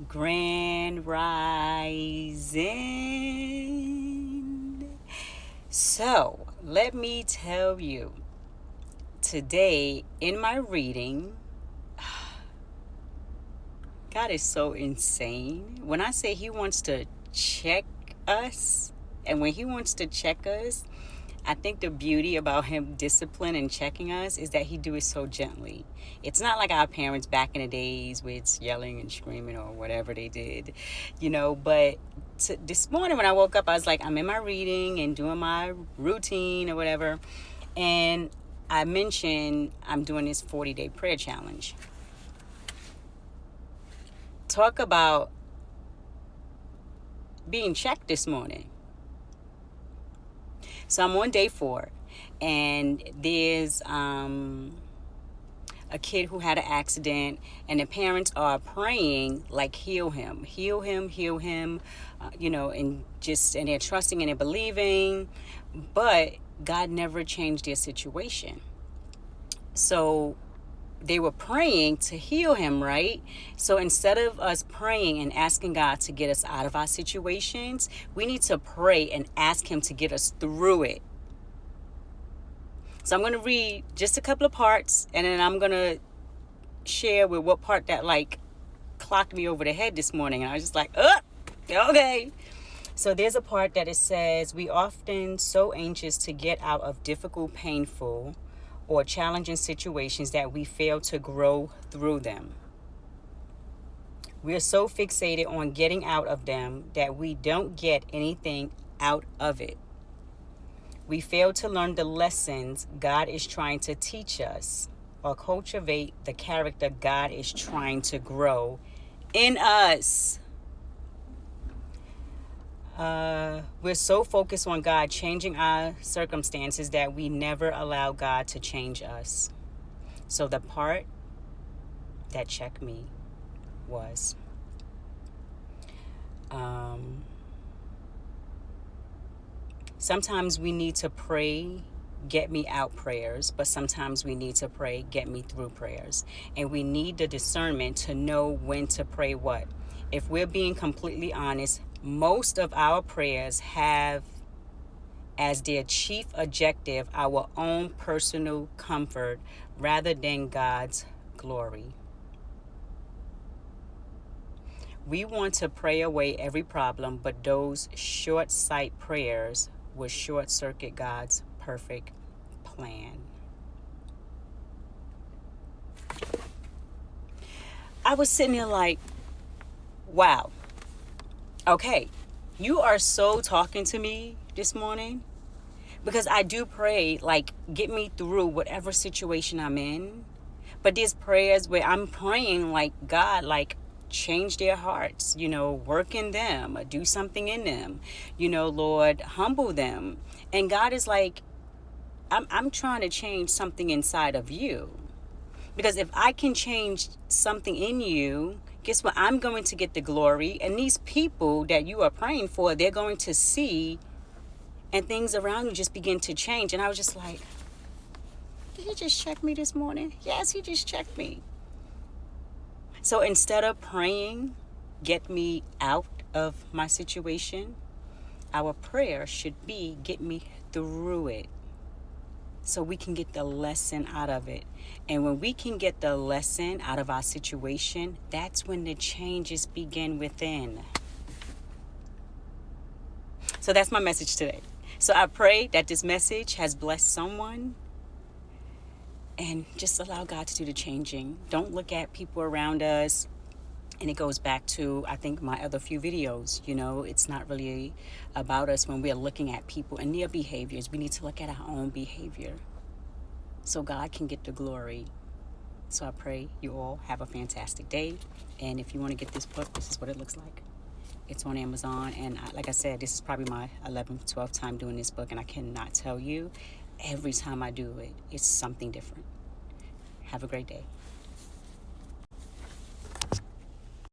Grand Rising. So, let me tell you, today in my reading, God is so insane. When I say He wants to check us, and when He wants to check us, I think the beauty about Him disciplining and checking us is that He do it so gently. It's not like our parents back in the days with yelling and screaming or whatever they did, but this morning when I woke up, I was like, I'm in my reading and doing my routine or whatever. And I mentioned I'm doing this 40-day prayer challenge. Talk about being checked this morning. So I'm on day 4, and there's a kid who had an accident, and the parents are praying like heal him, and they're trusting and they're believing, but God never changed their situation. So they were praying to heal him, right? So instead of us praying and asking God to get us out of our situations, we need to pray and ask Him to get us through it. So I'm going to read just a couple of parts, and then I'm going to share with what part that clocked me over the head this morning. And I was just like, okay. So there's a part that it says, we often so anxious to get out of difficult, painful, or challenging situations that we fail to grow through them. We are so fixated on getting out of them that we don't get anything out of it. We fail to learn the lessons God is trying to teach us or cultivate the character God is trying to grow in us. We're so focused on God changing our circumstances that we never allow God to change us. So the part that checked me was sometimes we need to pray get me out prayers, but sometimes we need to pray get me through prayers. And we need the discernment to know when to pray what. If we're being completely honest, most of our prayers have as their chief objective our own personal comfort rather than God's glory. We want to pray away every problem, but those short-sighted prayers will short-circuit God's perfect plan. I was sitting there like, wow, okay, you are so talking to me this morning, because I do pray, get me through whatever situation I'm in. But there's prayers where I'm praying God, change their hearts, work in them, do something in them, Lord, humble them. And God is like, I'm trying to change something inside of you. Because if I can change something in you, guess what? I'm going to get the glory. And these people that you are praying for, they're going to see, and things around you just begin to change. And I was just like, did He just check me this morning? Yes, He just checked me. So instead of praying, get me out of my situation, our prayer should be, get me through it, so we can get the lesson out of it. And when we can get the lesson out of our situation, that's when the changes begin within. So that's my message today. So I pray that this message has blessed someone. And just allow God to do the changing. Don't look at people around us. And it goes back to, I think, my other few videos. It's not really about us when we're looking at people and their behaviors. We need to look at our own behavior so God can get the glory. So I pray you all have a fantastic day. And if you want to get this book, this is what it looks like. It's on Amazon. And like I said, this is probably my 11th, 12th time doing this book. And I cannot tell you, every time I do it, it's something different. Have a great day.